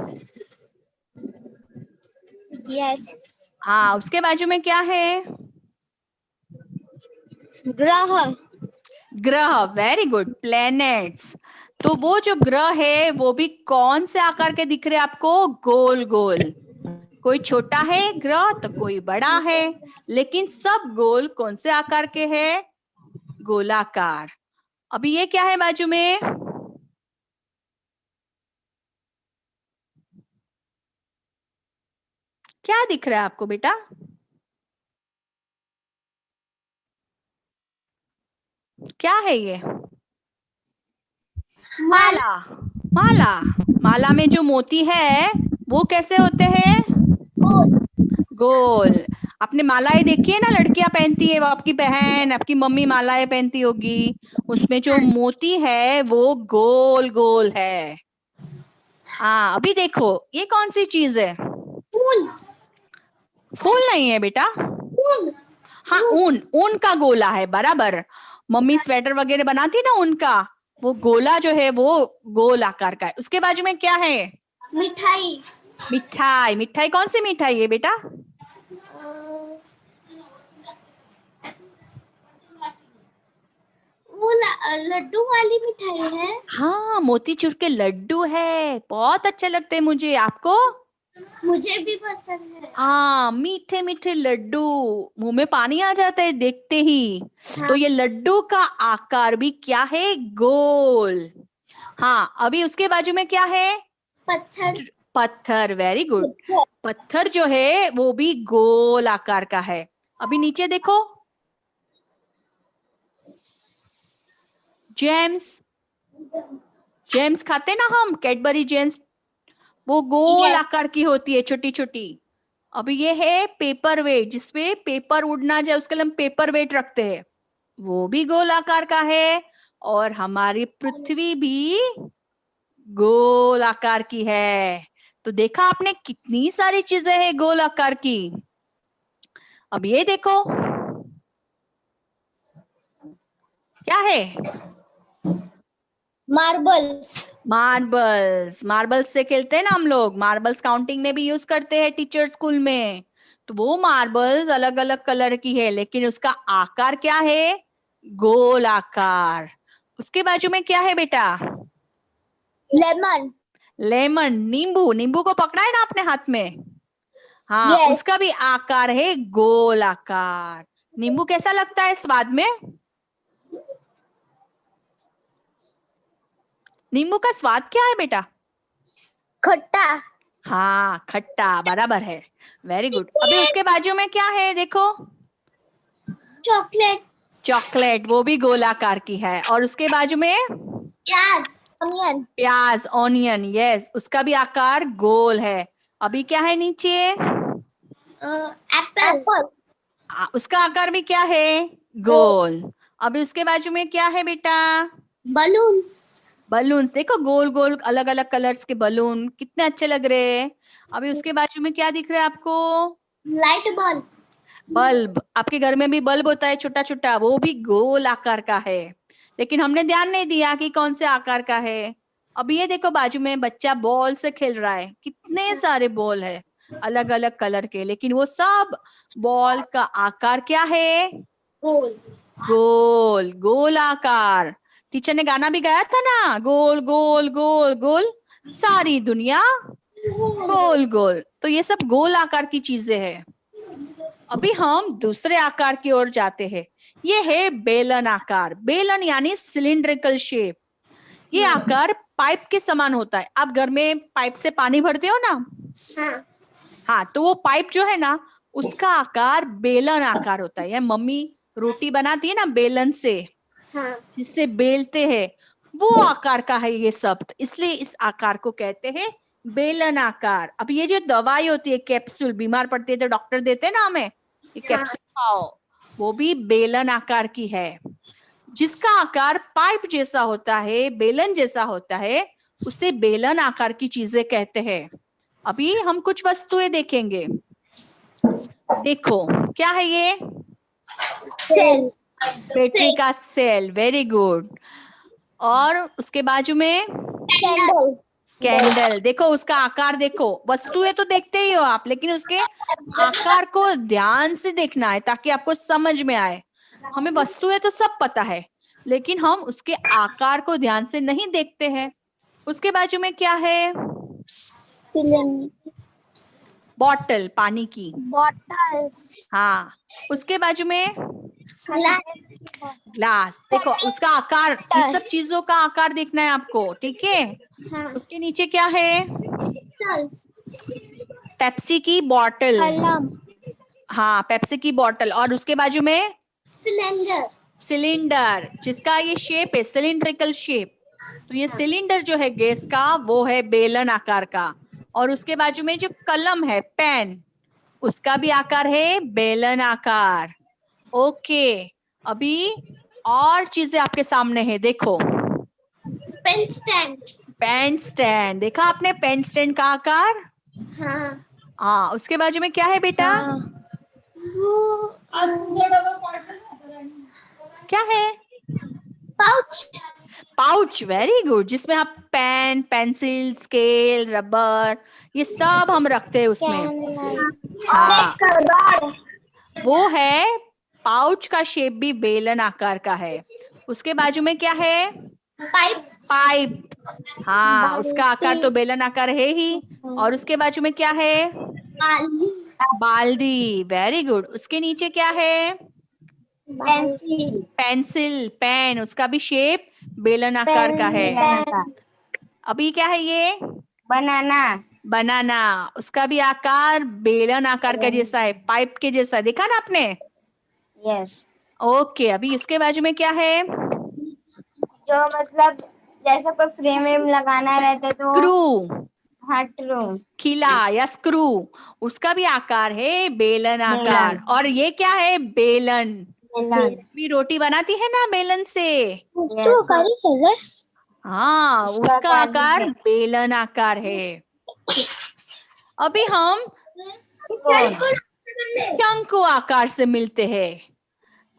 यस। हाँ, उसके बाजू में क्या है? ग्रह। ग्रह। Very good, planets. तो वो जो ग्रह है वो भी कौन से आकार के दिख रहे हैं आपको? गोल गोल। कोई छोटा है ग्रह तो कोई बड़ा है, लेकिन सब गोल कौन से आकार के हैं? गोलाकार। अभी ये क्या है बाजू में? क्या दिख रहा है आपको बेटा? क्या है ये? माला। माला। माला में जो मोती है वो कैसे होते हैं? गोल। आपने मालाएं देखी है ना, लड़कियां पहनती है, वो आपकी बहन, आपकी मम्मी मालाएं पहनती होगी, उसमें जो मोती है वो गोल गोल है। हाँ, अभी देखो ये कौन सी चीज है? फूल। फूल नहीं है बेटा। हाँ, ऊन, ऊन का गोला है, बराबर। मम्मी स्वेटर वगैरह बनाती है ना, उनका वो गोला जो है वो गोल आकार का है। उसके बाजू में क्या है? मिठाई। मिठाई। मिठाई कौन सी मिठाई है बेटा? वो लड्डू वाली मिठाई है। हाँ, मोतीचूर के लड्डू है, बहुत अच्छे लगते हैं मुझे। आपको? मुझे भी पसंद है। हाँ, मीठे मीठे लड्डू, मुंह में पानी आ जाता है देखते ही। तो ये लड्डू का आकार भी क्या है? गोल। हाँ, अभी उसके बाजू में क्या है? पत्थर। पत्थर, वेरी गुड। पत्थर जो है वो भी गोल आकार का है। अभी नीचे देखो, जेम्स। जेम्स खाते ना हम, कैडबरी जेम्स, वो गोल आकार की होती है, छोटी छोटी। अभी ये है पेपर वेट, जिसपे पेपर उड़ ना जाए उसके लिए हम पेपर वेट रखते हैं, वो भी गोल आकार का है। और हमारी पृथ्वी भी गोल आकार की है। तो देखा आपने कितनी सारी चीजें हैं गोल आकार की। अब ये देखो क्या है? मार्बल्स। मार्बल्स। मार्बल्स से खेलते हैं ना हम लोग, मार्बल्स काउंटिंग में भी यूज करते हैं टीचर स्कूल में। तो वो मार्बल्स अलग अलग कलर की है, लेकिन उसका आकार क्या है? गोल आकार। उसके बाजू में क्या है बेटा? लेमन। लेमन, नींबू। नींबू को पकड़ा है ना आपने हाथ में? हाँ, Yes. उसका भी आकार है गोल आकार। नींबू कैसा लगता है स्वाद में? नींबू का स्वाद क्या है बेटा? खट्टा। हाँ, खट्टा, बराबर है। Very good. अभी उसके बाजू में क्या है देखो? चॉकलेट। चॉकलेट, वो भी गोलाकार की है। और उसके बाजू में प्याज। अनियन। प्याज, ऑनियन, यस, उसका भी आकार गोल है। अभी क्या है नीचे? एप्पल। एप्पल। उसका आकार भी क्या है? गोल। अभी उसके बाजू में क्या है बेटा? बलून्स। बलून्स। देखो गोल गोल अलग अलग कलर्स के बलून कितने अच्छे लग रहे हैं। अभी उसके बाजू में क्या दिख रहा है आपको? Light bulb. बल्ब। आपके घर में भी बल्ब होता है छोटा छोटा, वो भी गोल आकार का है, लेकिन हमने ध्यान नहीं दिया कि कौन से आकार का है। अब ये देखो बाजू में बच्चा बॉल से खेल रहा है, कितने सारे बॉल है अलग अलग कलर के, लेकिन वो सब बॉल का आकार क्या है? गोल। गोल। गोल आकार। टीचर ने गाना भी गाया था ना, गोल गोल गोल गोल सारी दुनिया गोल गोल। तो ये सब गोल आकार की चीजें हैं। अभी हम दूसरे आकार की ओर जाते हैं। ये है बेलन आकार। बेलन यानी सिलिंड्रिकल शेप। ये आकार पाइप के समान होता है। आप घर में पाइप से पानी भरते हो ना? हाँ। हाँ, तो वो पाइप जो है ना, उसका आकार बेलन आकार होता है। या मम्मी रोटी बनाती है ना बेलन से, हाँ। जिससे बेलते हैं, वो आकार का है ये सब। तो इसलिए इस आकार को कहते हैं बेलन आकार। अब ये जो दवाई होती है कैप्सूल, बीमार पड़ती है तो डॉक्टर देते हैं ना हमें, ये कैप्सूल खाओ, वो भी बेलन आकार की है। जिसका आकार पाइप जैसा होता है, बेलन जैसा होता है, उसे बेलन आकार की चीजें कहते हैं। अभी हम कुछ वस्तुएं देखेंगे। देखो क्या है ये? सेल। बैटरी का सेल, वेरी गुड। और उसके बाजू में कैंडल। कैंडल। देखो उसका आकार देखो, वस्तुएं तो देखते ही हो आप, लेकिन उसके आकार को ध्यान से देखना है ताकि आपको समझ में आए। हमें वस्तुएं तो सब पता है, लेकिन हम उसके आकार को ध्यान से नहीं देखते हैं। उसके बाजू में क्या है? बॉटल, पानी की। बॉटल्स। हाँ, उसके बाजू में ग्लास। ग्लास। देखो उसका आकार, ये सब चीजों का आकार देखना है आपको, ठीक है? हाँ। उसके नीचे क्या है? पेप्सी की बॉटल। कलम। हाँ, पेप्सी की बॉटल। और उसके बाजू में सिलेंडर। सिलेंडर, जिसका ये शेप है सिलिंड्रिकल शेप। तो ये सिलेंडर जो है गैस का, वो है बेलन आकार का। और उसके बाजू में जो कलम है, पेन, उसका भी आकार है बेलन आकार। ओके, अभी और चीजें आपके सामने है, देखो। Pen stand. Pen stand. देखा आपने पेन स्टैंड का आकार? हाँ। हाँ, उसके बाजू में क्या है बेटा? क्या है? पाउच। पाउच, वेरी गुड, जिसमें आप पेन, पेंसिल, स्केल, रबर, ये सब हम रखते हैं उसमें। हाँ, वो है पाउच का शेप भी बेलन आकार का है। उसके बाजू में क्या है? पाइप। पाइप। हाँ, उसका आकार तो बेलन आकार है ही। और उसके बाजू में क्या है? बाल्दी। Very good. उसके नीचे क्या है? पेंसिल। Pencil, pen. उसका भी शेप बेलन आकार का है। अभी क्या है ये? बनाना। बनाना। उसका भी आकार बेलन आकार का जैसा है, पाइप के जैसा। देखा ना आपने? यस। ओके। अभी उसके बाजू में क्या है? जो मतलब जैसे कोई फ्रेम वेम लगाना रहता तो। स्क्रू। हाँ, ट्रू। खिला या स्क्रू। उसका भी आकार है बेलन आकार। बेलन। और ये क्या है? बेलन। बेलन। भी रोटी बनाती है ना बेलन से। तो करी है। हाँ, उसका उसका आकार भी आकार है। बेलन आकार है। अभी हम शंकु आकार से मिलते हैं।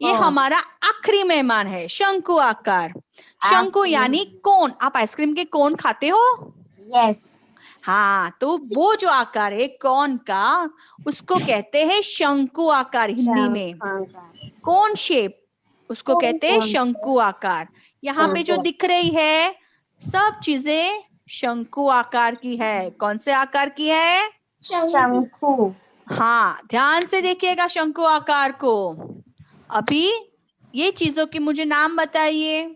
ये हमारा आखिरी मेहमान है, शंकु आकार। शंकु यानी कोन। आप आइसक्रीम के कोन खाते हो? यस। हाँ, तो वो जो आकार है कोन का, उसको कहते हैं शंकु आकार हिंदी में। कोन शेप, उसको कहते हैं शंकु आकार। यहाँ पे जो दिख रही है सब चीजें शंकु आकार की है। कौन से आकार की है? शंकु। हाँ, ध्यान से देखिएगा शंकु आकार को। अभी ये चीजों के मुझे नाम बताइए।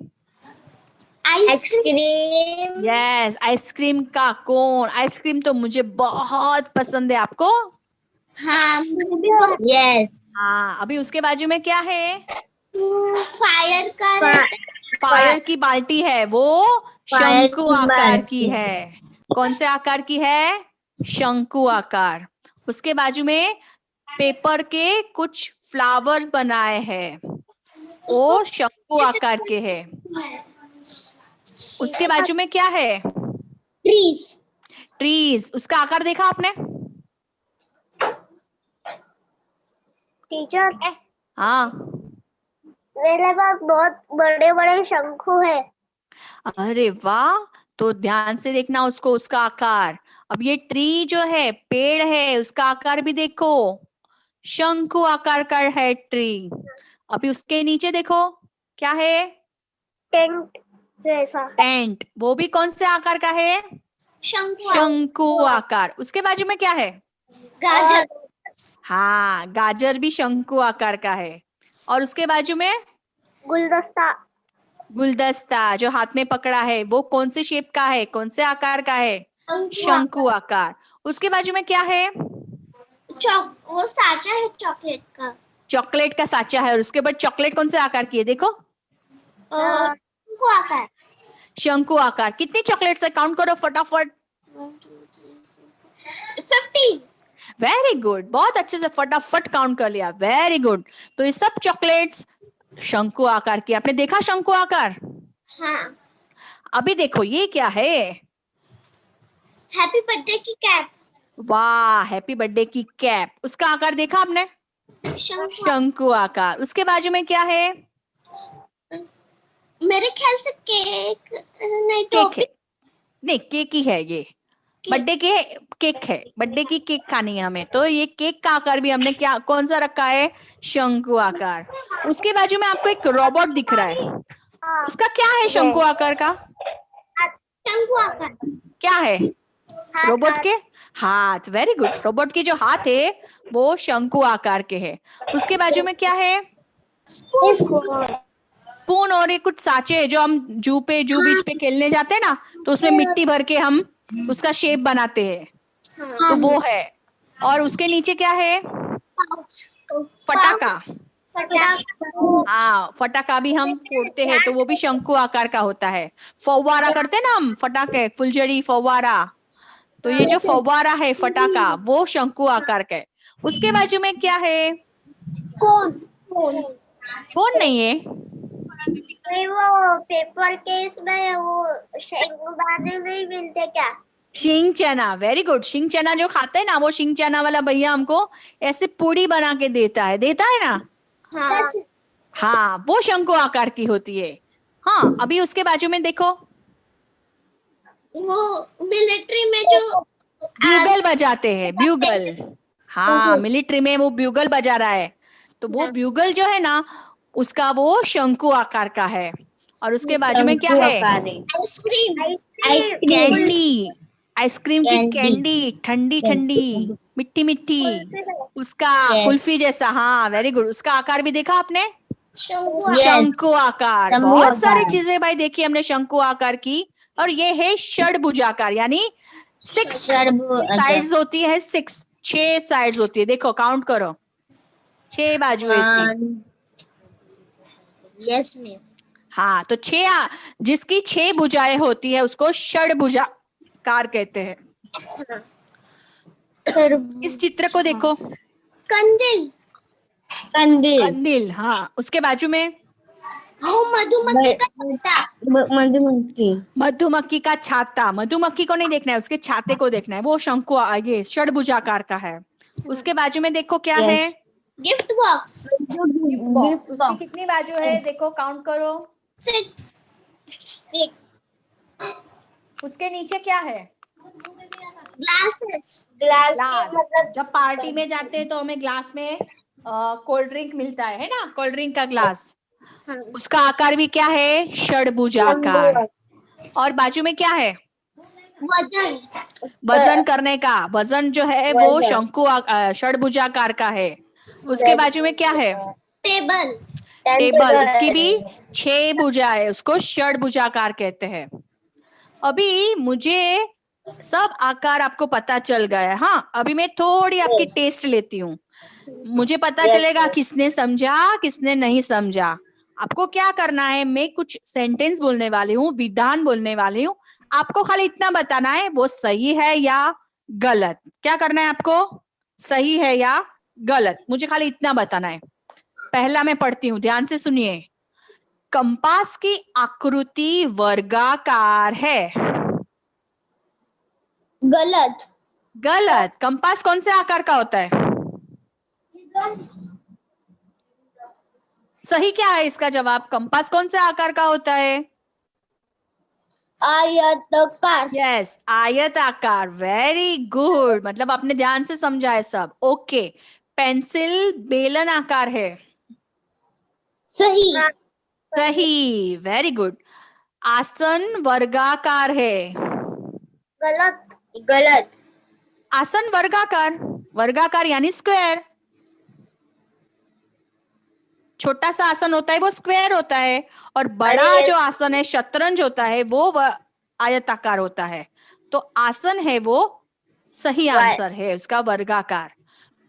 आइसक्रीम। यस, आइसक्रीम का कोन। आइसक्रीम तो मुझे बहुत पसंद है, आपको? हाँ, यस। हाँ। अभी उसके बाजू में क्या है? फायर का फायर की बाल्टी है, वो शंकु आकार की है। कौन से आकार की है? शंकु आकार। उसके बाजू में पेपर के कुछ फ्लावर्स बनाए हैं, वो शंकु आकार के है। उसके बाजू में क्या है? ट्रीज। ट्रीज। उसका आकार देखा आपने? टीचर, हाँ। मेरे पास बहुत बड़े बड़े शंखु है। अरे वाह, तो ध्यान से देखना उसको, उसका आकार। अब ये ट्री जो है, पेड़ है, उसका आकार भी देखो, शंकु आकार का है ट्री। अभी उसके नीचे देखो क्या है? टेंट जैसा। टेंट। वो भी कौन से आकार का है? शंकु। शंकु आकार। उसके बाजू में क्या है? गाजर। हाँ, गाजर भी शंकु आकार का है। और उसके बाजू में गुलदस्ता। गुलदस्ता, जो हाथ में पकड़ा है, वो कौन से शेप का है, कौन से आकार का है? शंकु आकार। उसके बाजू में क्या है? वो साचा है चॉकलेट का। चॉकलेट का साचा है। और उसके बाद चॉकलेट कौन से आकार की है, देखो? शंकु आकार। शंकु आकार। कितनी चॉकलेट्स है, काउंट करो फटाफट। 50। वेरी गुड, बहुत अच्छे से फटाफट काउंट कर लिया। Very good. तो ये सब चॉकलेट्स शंकु आकार की। आपने देखा शंकु आकार? हाँ। अभी देखो ये क्या है? हैप्पी बर्थडे की कैप। वाह, हैप्पी बर्थडे की कैप। उसका आकार देखा आपने? शंकु। शंकु आकार। उसके बाजू में क्या है? मेरे ख्याल से केक नहीं, केक है। टोपी। नहीं, केक ही है ये। बर्थडे के केक है। बर्थडे की केक खानी है हमें, तो ये केक का आकार भी हमने क्या, कौन सा रखा है? शंकु आकार। उसके बाजू में आपको एक रोबोट दिख रहा है, उसका क्या है शंकु आकार का? शंकु आकार। क्या है? रोबोट के हाथ। Very good. रोबोट के जो हाथ है वो शंकु आकार के है। उसके बाजू में क्या है? स्पून। और ये कुछ साचे है जो हम जू बीच पे खेलने जाते हैं ना, तो उसमें मिट्टी भर के हम उसका शेप बनाते हैं, तो वो है। और उसके नीचे क्या है? पटाखा। हाँ, फटाका भी हम फोड़ते हैं, तो वो भी शंकु आकार का होता है। फव्वारा करते हैं ना हम, फटाके, फुलझड़ी, फव्वारा। तो ये जो फव्वारा है, फटाका, वो शंकु आकार का है। उसके बाजू में क्या है? कौन नहीं है? वो पेपर के इसमें वो शंकु दाने नहीं मिलते क्या? शिंग चना। Very good. शिंग चना जो खाते हैं ना, वो शिंग चना वाला भैया हमको ऐसे पूड़ी बना के देता है ना। हाँ। हाँ, वो शंकु आकार की होती है। हाँ, अभी उसके बाजू में देखो, वो मिलिट्री में जो ब्यूगल बजाते हैं, ब्यूगल। हाँ, मिलिट्री में वो ब्यूगल बजा रहा है, तो वो ब्यूगल जो है ना, उसका वो शंकु आकार का है। और उसके बाजू में क्या है? आइसक्रीम। आइसक्रीम कैंडी, आइसक्रीम की Candy. कैंडी, ठंडी ठंडी, मिट्टी मिट्टी, उसका कुल्फी जैसा। हाँ वेरी गुड। उसका आकार भी देखा आपने, शंकु आकार। शंकु बहुत आकार। सारी चीजें भाई देखी हमने शंकु आकार की। और ये है षडभुजाकार, यानी 6 साइड्स होती है, 6 साइड्स होती है। देखो काउंट करो, 6 बाजू है इसकी। Yes miss. हाँ तो 6, जिसकी 6 भुजाएं होती है उसको षडभुजाकार कहते हैं। इस चित्र को देखो, कंदिल कंदिल कंदील। हाँ उसके बाजू में मधुमक्खी का छत्ता मधुमक्खी मधुमक्खी का छाता। मधुमक्खी को नहीं देखना है, उसके छाते को देखना है, वो शंकु आगे षडभुजाकार का है। उसके बाजू में देखो क्या है, गिफ्ट बॉक्स उसकी कितनी बाजू है देखो, काउंट करो। 6 उसके नीचे क्या है, ग्लासेस ग्लास। जब पार्टी में जाते हैं तो हमें ग्लास में कोल्ड ड्रिंक मिलता है ना, कोल्ड ड्रिंक का ग्लास। उसका आकार भी क्या है, षडभुजाकार। और बाजू में क्या है, वजन वजन करने का। वजन जो है वो शंकु षडभुजाकार का है। उसके बाजू में क्या है, टेबल टेबल। उसकी भी 6 भुजा है, उसको षडभुजाकार कहते हैं। अभी मुझे सब आकार आपको पता चल गया है। हाँ अभी मैं थोड़ी आपकी टेस्ट लेती हूँ, मुझे पता चलेगा किसने समझा किसने नहीं समझा। आपको क्या करना है, मैं कुछ सेंटेंस बोलने वाली हूँ, विधान बोलने वाली हूँ। आपको खाली इतना बताना है वो सही है या गलत। क्या करना है आपको, सही है या गलत, मुझे खाली इतना बताना है। पहला मैं पढ़ती हूँ, ध्यान से सुनिए। कंपास की आकृति वर्गाकार है। गलत गलत। कंपास कौन से आकार का होता है, सही क्या है इसका जवाब। कंपास कौन से आकार का होता है, आयताकार यस आयत आकार। वेरी गुड, मतलब आपने ध्यान से समझा है सब। ओके, पेंसिल बेलन आकार है। सही सही, वेरी गुड। आसन वर्गाकार है। गलत आसन वर्गाकार, वर्गाकार यानी स्क्वायर। छोटा सा आसन होता है वो स्क्वायर होता है, और बड़ा जो आसन है शतरंज होता है वो आयताकार होता है। तो आसन है वो सही आंसर है उसका, वर्गाकार।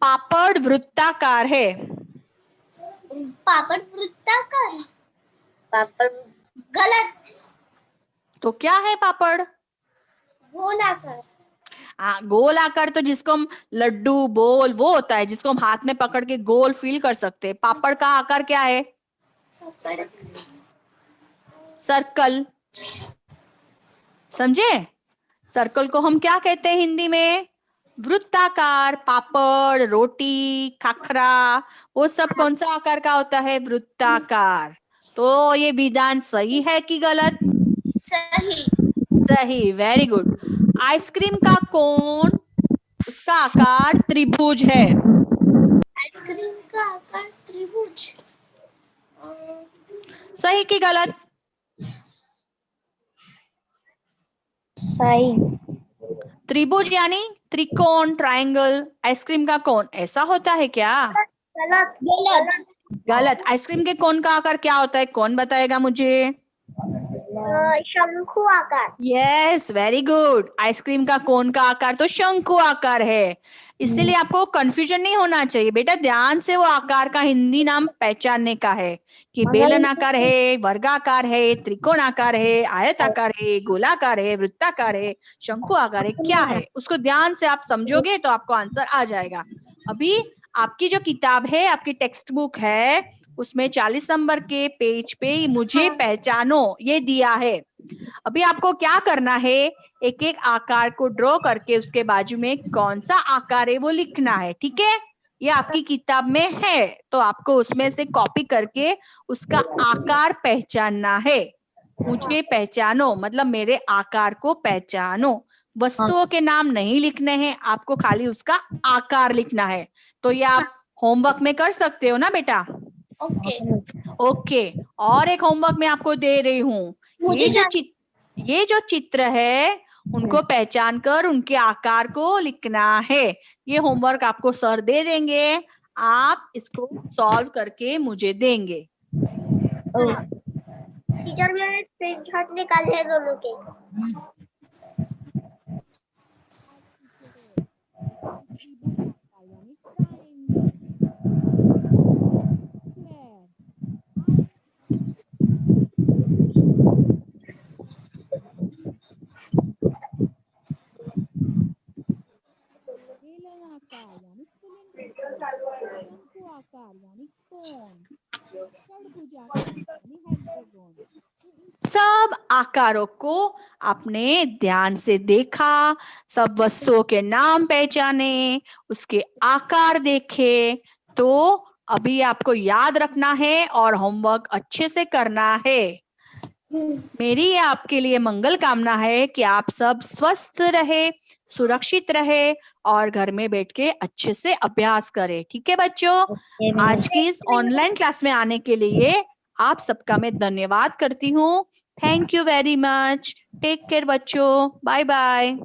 पापड़ वृत्ताकार है। पापड़ वृत्ताकार पापड़ गलत तो क्या है पापड़, गोलाकार गोल आकार तो जिसको हम लड्डू बोल वो होता है, जिसको हम हाथ में पकड़ के गोल फील कर सकते हैं। पापड़ का आकार क्या है, सर्कल। समझे, सर्कल को हम क्या कहते हैं हिंदी में, वृत्ताकार। पापड़, रोटी, खाखरा, वो सब कौन सा आकार का होता है, वृत्ताकार। तो ये विधान सही है कि गलत, सही सही, वेरी गुड। आइसक्रीम का कोन, उसका आकार त्रिभुज है। आइसक्रीम का आकार त्रिभुज सही कि गलत, सही त्रिभुज यानी त्रिकोण, ट्रायंगल। आइसक्रीम का कोन ऐसा होता है क्या, गलत गलत गलत। आइसक्रीम के कोन का आकार क्या होता है, कौन बताएगा मुझे। शंकु आकार यस, वेरी गुड। आइसक्रीम का कोन का आकार तो शंकु आकार है। इसीलिए आपको कंफ्यूजन नहीं होना चाहिए बेटा, ध्यान से वो आकार का हिंदी नाम पहचानने का है कि बेलन आकार है, वर्गाकार है, त्रिकोण आकार है, आयताकार है, गोलाकार है, वृत्ताकार है, शंकु आकार है, क्या है, उसको ध्यान से आप समझोगे तो आपको आंसर आ जाएगा। अभी आपकी जो किताब है, आपकी टेक्स्ट बुक है, उसमें 40 नंबर के पेज पे मुझे पहचानो ये दिया है। अभी आपको क्या करना है, एक एक आकार को ड्रॉ करके उसके बाजू में कौन सा आकार है वो लिखना है, ठीक है। ये आपकी किताब में है तो आपको उसमें से कॉपी करके उसका आकार पहचानना है। मुझे पहचानो मतलब मेरे आकार को पहचानो। वस्तुओं के नाम नहीं लिखने हैं आपको, खाली उसका आकार लिखना है। तो ये आप होमवर्क में कर सकते हो ना बेटा। ओके ओके, और एक होमवर्क मैं आपको दे रही हूँ। ये जो ये जो चित्र है उनको पहचान कर उनके आकार को लिखना है। ये होमवर्क आपको सर दे देंगे, आप इसको सॉल्व करके मुझे देंगे। टीचर मैंने स्क्रीनशॉट निकाले हैं दोनों के। सब आकारों को आपने ध्यान से देखा, सब वस्तुओं के नाम पहचाने, उसके आकार देखे। तो अभी आपको याद रखना है और होमवर्क अच्छे से करना है। मेरी आपके लिए मंगल कामना है कि आप सब स्वस्थ रहे, सुरक्षित रहे और घर में बैठ के अच्छे से अभ्यास करें। ठीक है बच्चों, आज की इस ऑनलाइन क्लास में आने के लिए आप सबका मैं धन्यवाद करती हूँ। Thank you very much. Take care बच्चों, बाय बाय।